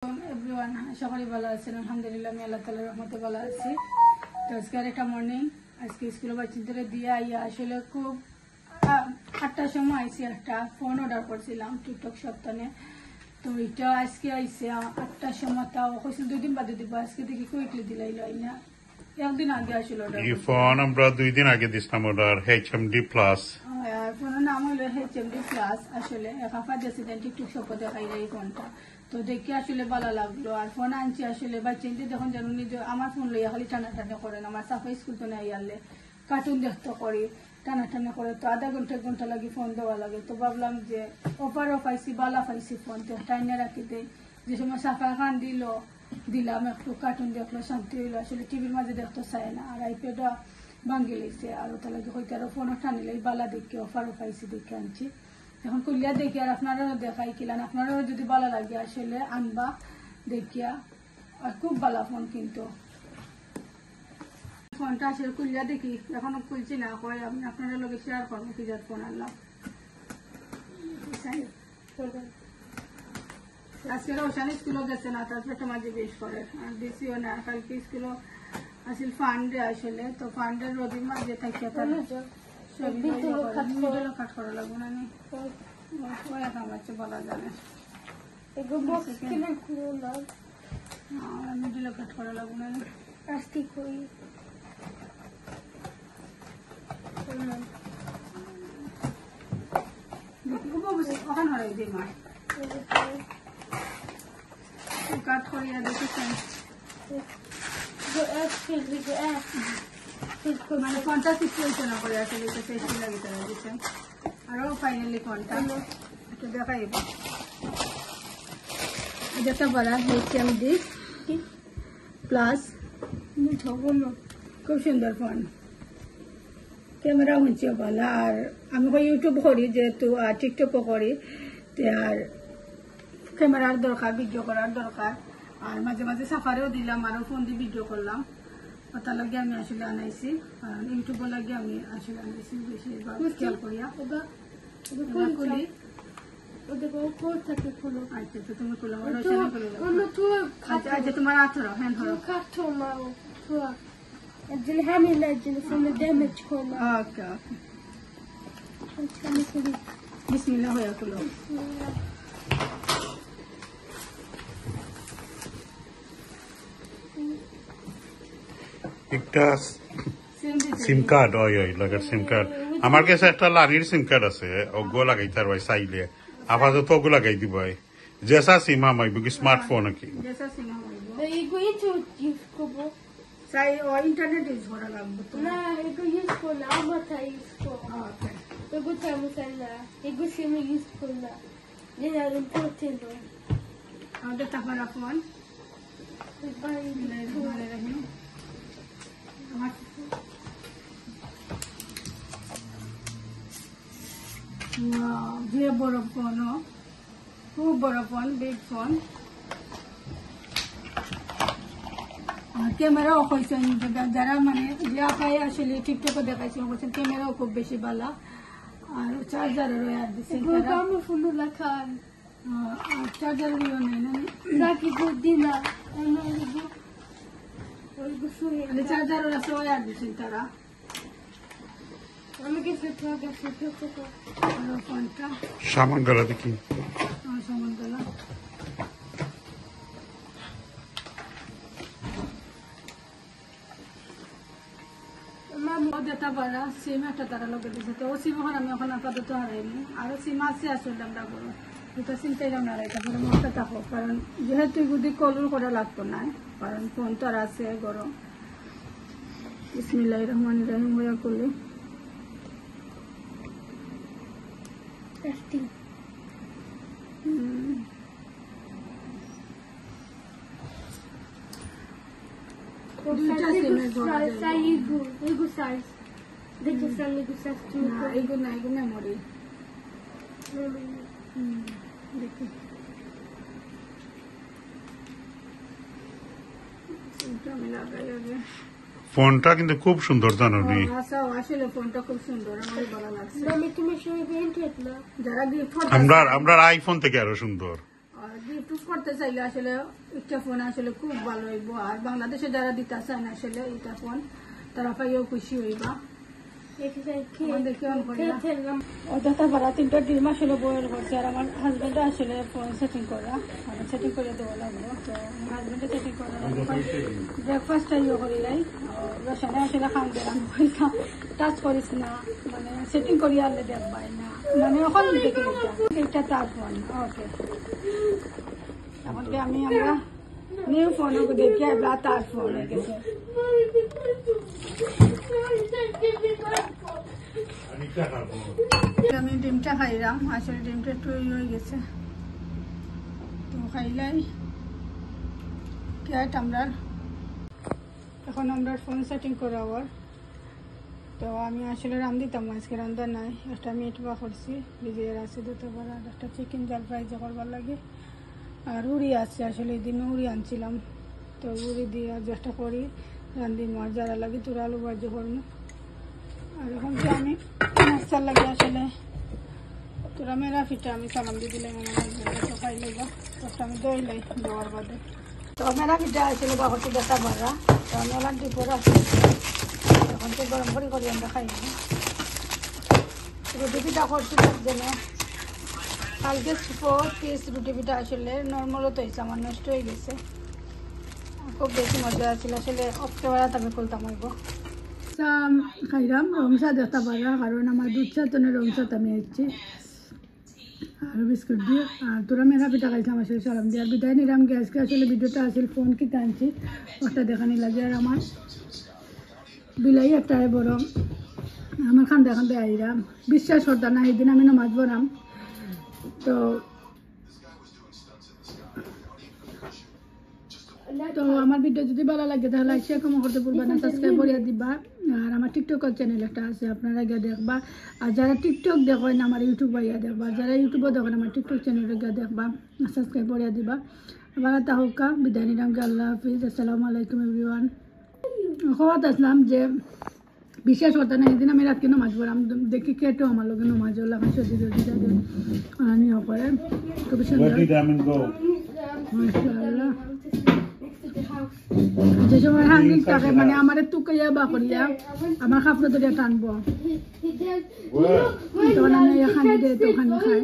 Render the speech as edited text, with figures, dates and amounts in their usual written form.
Everyone আশা করি ভালো আছেন। আলহামদুলিল্লাহ আমি আল্লাহ তাআলার রহমতে ভালো আছি। তো আজকে একটা মর্নিং আজকে স্কুলে বাচ্চাদের দিয়ে আইয়া আসলে খুব 8টার সময় আইসি একটা ফোন অর্ডার করছিলাম টিকটক সপ্তাহে। তো এটা আজকে আইসে 8টার সময়, তাও হয়েছিল 2 দিন বাদে দিব। আজকে দেখি কুইকলি দিলাই লই না, একদিন আগে আসলে অর্ডার এই ফোন আমরা 2 দিন আগে দিছিলাম অর্ডার HMD প্লাস। ফোনের নাম হলো HMD প্লাস। আসলে একাফা রেসিডেন্ট টিকটক শপে দেখাই এই ফোনটা, তো দেখে আসলে ভালো লাগলো। আর ফোন আনছি আসলে বাচ্চাদের দেখুন জানুন যে আমার ফোন লইয়া খালি টানাটানি করেন। আমার সাফা স্কুল তো নাই আনলে কার্টুন দেখতে করি, টানাটানি করে, তো আধা ঘন্টা 1 ঘন্টা লাগে ফোন দেওয়া লাগে। তো ভাবলাম যে অফারও পাইছি, বালা পাইছি ফোন, তো টাইনে রাখি দেয়। যে সময় সাফা খান দিলাম একটু কার্টুন দেখলো, শান্তি হইলো। আসলে টিভির মাঝে দেখতে চায় না, আর আইপ্যাডও ভাঙ্গি লইছে। আর ওটা লাগে হইতে আরো ফোনও টানিলে বালা দেখে অফারও পাইছি দেখে আনছি। এখন কুলিয়া দেখি আর আপনারাও দেখাই কিলান, আপনারাও যদি ভালো লাগে আসলে আনবা দেখিয়া। আর খুব ভালো ফোন, কিন্তু ফোনটা আসলে কুলিয়া দেখি এখনো খুলছি না, কয় আমি আপনারা লোকে শেয়ার করবো কি যার ফোন আনলাম। আজকে রোশান স্কুলও গেছে না, তারপরে একটা মাঝে বেশ করে আর বেশিও না। কালকে স্কুলও আসলে ফান্ডে আসলে, তো ফান্ডের রোদির মাঝে থাকিয়া তার কাট করা লাগবো না, বলা জানে মিডিলে কাট করা লাগবো না। ওখান হরাই দিই মা কাট করিয়া দেখেছেন মানে ফোনটা ঠিক চলছে না করে আসলে এটা টেস্টি লাগে তারা দিচ্ছেন। আরো ফাইনালি ফোনটা একটু দেখাইব, এটা বলা HMD প্লাস, খুব সুন্দর ফোন, ক্যামেরা হচ্ছে ভালো। আর আমি ইউটিউব করি যেহেতু, আর টিকটকও করি, আর ক্যামেরার দরকার, ভিডিও করার দরকার। আর মাঝে মাঝে সাফারেও দিলাম, আরো ফোন দিয়ে ভিডিও করলাম। ওটার লাগে আমি আসলে আনাইছি, কারণ ইউটিউবের লাগে আমি আসলে আনাইছি বেশি খেয়াল করিয়া। খুলি আচ্ছা তুমি খুলো, আচ্ছা তোমার 18 হ্যাঁ ধরো। বিসমিল্লাহ হয়ে খুলো। একটা সিম কার্ড ওই লাগার সিম কার্ড আমার কাছে একটা লানির সিম কার্ড আছে, ওগো লাগাইতে আর ভাই চাইলে আপাতত ওগো লাগাই দিব ভাই। জেসা সিম আমার স্মার্টফোন কি ইন্টারনেট ইউজ করা লাগবে তো না, এগো ইউজ করলা আমার তাই ইউজ করলা। এগো চামু চাইলা এগো সিম ইউজ করলা যে আর ইম্পর্টেন্ট আমাদের তাফারা ফোন যে বড় ফোন, খুব বড় ফোন, বিগ ফোন। আর ক্যামেরাও কইছেন যারা মানে যে আপাই আসলে টিকটকে দেখাইছেন বলছেন ক্যামেরাও খুব বেশি ভালো। আর চার্জারেরও আর দিচ্ছেন চার্জারেরও নেই না, চার্জারও আছে ওই আর দিচ্ছেন তারা। ফোনটা সামান গলা দেখি সামান গলা সিম একটা তারা লোকে দিচ্ছে, তো ও সিম এখন আমি এখন আপাতত হারাইনি। আরো সিম আছে আসলে আমরা বলো দুটো সিম চাই আমরা হারাই, তারপরে মনটা থাকো, কারণ যেহেতু যদি কলর করা লাগতো না, কারণ ফোন তো আর আছে গরম। বিসমিল্লাহির রহমানির রহিম হইয়া করলে মেমোরি দেখি ফোনটা কিন্তু খুব সুন্দর জানো নি। আসলে ফোনটা খুব সুন্দর, আমার ভালো লাগছে। তুমি সেই পেইন্টেড না যারা গিফট আমরা আইফোন থেকে আরো সুন্দর। গিফট করতে চাইলে আসলে একটা ফোন আসলে খুব ভালো হইব, আর বাংলাদেশে যারা দিতে চান আসলে এটা ফোন তারা পাইও খুশি হইবা। অযথা ভাড়া 3টা ডিম আসলে বয়েল করছে, আর আমার হাজবেন্ডও আসলে ফোন সেটিং করা, মানে সেটিং করে দেওয়া লাগলো। তো আমার হাজবেন্ডে সেটিং করা ব্রেকফাস্টটা ইয়ে করিলাই রসানে আসলে খান দিলাম, টাচ করিস না, মানে সেটিং করি আনলে দেখবাই না, মানে ওখান দেখে এটা তার ফোন। ওকে, এমনকি আমরা নিউ ফোন দেখি তার ফোন হয়ে গেছে। আমি ডিমটা খাইলাম, আসলে ডিমটা একটু হয়ে গেছে, তো খাইলাই কেট আমরা এখন আমরা ফোন সেটিং করা হওয়ার। তো আমি আসলে রাম দিতাম, আজকে রান্ধা নাই, একটা মিট বা করছি ভিজিয়ে রাখছি দিতে পারে, আর একটা চিকেন জাল ফ্রাই যে করবার লাগে, আর উড়ি আছে আসলে এই দিন উড়ি আনছিলাম, তো উড়ি দিয়ে যেটা করি রান্ধি মাছ যারা লাগে তোরা আলু ভাজি করবো। আর এখন যে আমি নাস্তার লাগে আসলে তোরা মেরা ফিটা আমি সালাম দিয়ে দিলাম, আমার খাই লইব, তো আমি দই লাই দেওয়ার বাদে। তো মেরা ফিটা আসলে বা হচ্ছে দেখা বাড়া, তো আমি ওলার ডিপোর আসি এখন তো গরম করে আমরা খাই। রুটি পিঠা করছি জন্য কালকে 4 পিস রুটি পিঠা আসলে নর্মালও তো হয়েছে, আমার নষ্ট হয়ে গেছে, খুব বেশি মজা আসলে আসলে অক্টোবর আমি খুলতাম হইব। খাইলাম রংসা দেখতে পারা, কারণ আমার দুধ চাতনের রংসাত আমি এসেছি আর বিস্কুট দিয়ে, আর তোরা মেরা পিঠা খাইছিলাম আসলে সালাম দিয়ে। আর বিদায় নিলাম, গ্যাসকে আসলে ভিডিওটা আসলে ফোন কিনতে আনছি ওটা দেখানি লাগে। আর আমার বিলাই একটা বড় আমার খান্দে খান্দে আইরাম, বিশ্বাস করতা না এই দিন আমি নামাজ পড়াম। তো তো আমার ভিডিও যদি ভালো লাগে তাহলে লাইক শেয়ার কমেন্ট করতে ভুলবা না, সাবস্ক্রাইব করে দিবা। আর আমার টিকটক চ্যানেল একটা আছে, আপনারা গিয়ে দেখবা। আর যারা টিকটক দেখেন আমার ইউটিউব গিয়ে দেখবা, যারা ইউটিউবে দেখেন আমার টিকটক চ্যানেলে গিয়ে দেখবা, সাবস্ক্রাইব করে দিবা। আবার তাহকা বিদায় নিলাম, আল্লাহ হাফিজ, আসসালামু আলাইকুম এভরিওয়ান। খবর আসলাম যে বিশেষ কথা না, এদিন আমি রাতকে নমাজ পড়াম, দেখি কেটো আমার লোক নমাজ লাগাই সর্দি সর্দি নিয়ে করে খুবই সুন্দর মাশাআল্লাহ। যে সময় হাঙ্গিং থাকে মানে আমার তুকাইয়া বা করিয়া আমার খাপড়ে ধরিয়া টানবো, তখন আমি খানি দিয়ে তো খানি খাই।